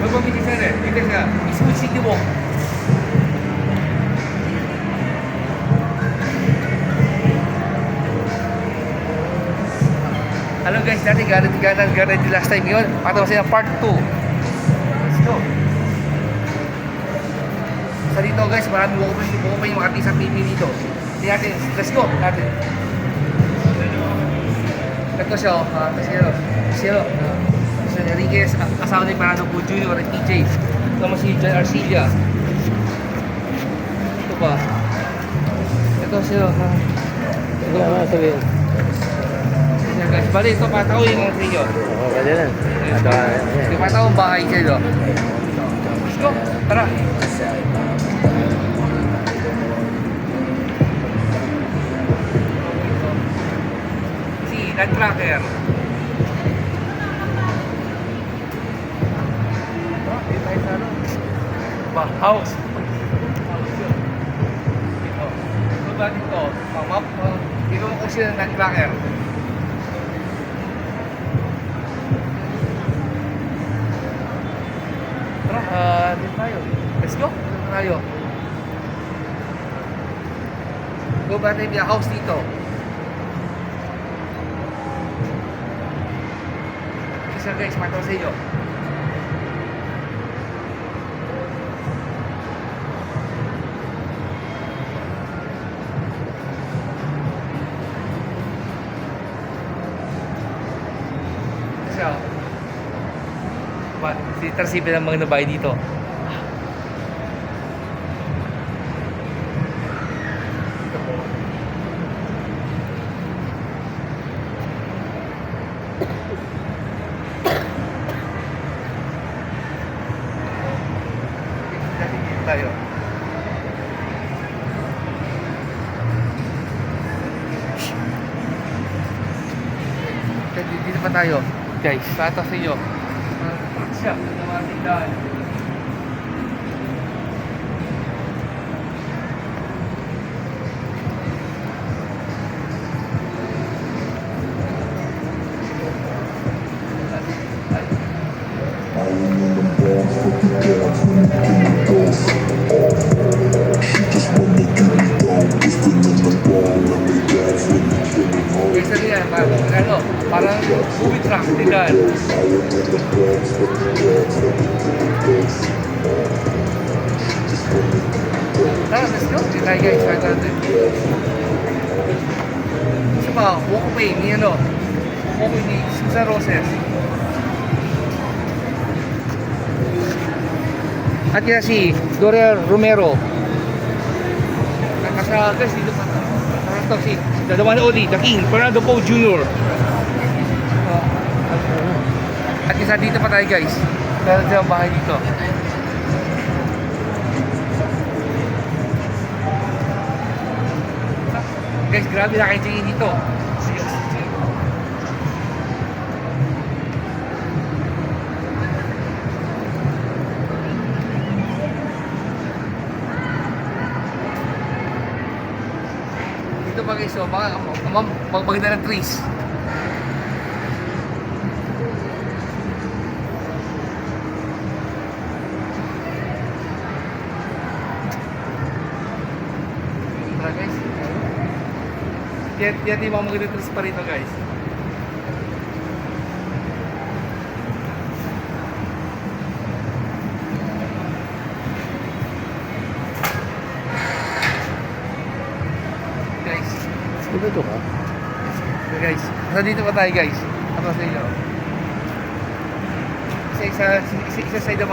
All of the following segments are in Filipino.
Magpapiti sir eh. Dito siya. Switch seat mo. Hello guys, dati ganun last time yun. Patapos siya part 2. Let's go. Sa dito guys, marami mo pa yung mga artista TV dito. Hindi natin, let's go natin. Ito siya, siya Enriquez, asawa ni Parado po Junior at PJ. Ito mo si John Arcilla. Ito pa. Ito siya, ito Ano sabihin? siya guys. Bali, ito pataw yung mga trio. Oo, pwede na. Yung pataw ang bahay siya, no? Let's go, tara. Si Nutcracker. House. Ito. Ito ba dito? Map. Dito mo kung sila Nutcracker. Tara, dito tayo. Let's go. Dito tayo. Go ba tayo yung house dito? Isa guys, mataw sa iyo. Siya. Si Tarsipe ng mga nabay dito. Tayo. Dito pa tayo. Guys, pato sa iyo. Siya, nawating daan. Guys, ano yan? Parang movie track din daan. Tara, let's go. Dito tayo guys, try natin. Isa pa, walk away ni ano? Walk away ni Susan Roses. At yan si Doria Romero. Nakasa guys, dito pa. Ito si dalawa na uli, The King, Fernando Poe Jr. At isa dito pa tayo guys. Meron silang bahay dito. Guys, grabe na kayo tingin dito. Dito pa guys, so, magpaganda ng trees. Tara guys. Yan yung mga maganda trees pa rito guys. Guys. Dito ka? So guys, nandito pa tayo guys. Ano sa inyo? Isa sa the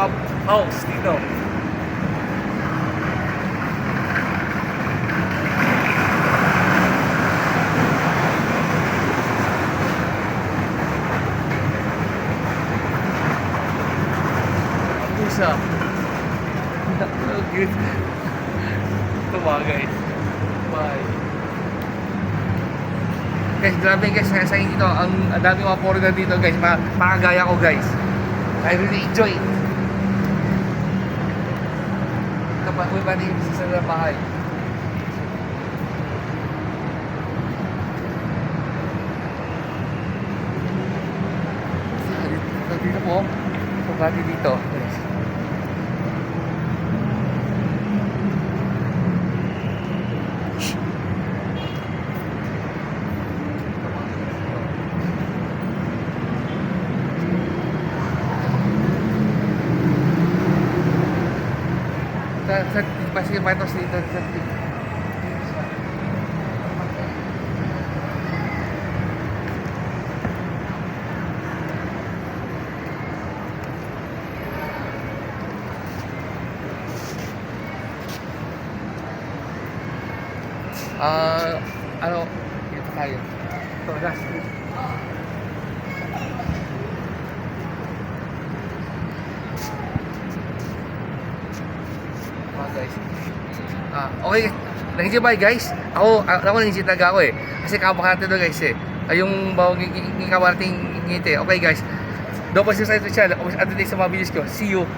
house dito. Ang pusa. Cute. Ito ba guys? Bye. Guys, grabe guys, sa inyo dito, ang dami mga foreigner dito guys, makagaya ko guys. I really enjoy it. Kapag may ba din sa bahay. Dito po, natin dito. Pasti patos dito sa ano, dito tayo. Ito, last week. Guys. Okay. Nanginjay ba guys? Ako nanginjay talaga ako eh. Kasi kabakante to guys eh. Yung bawang ngikawarating ngiti. Okay guys. Doon po sa YouTube channel. Update sa mga videos ko. See you.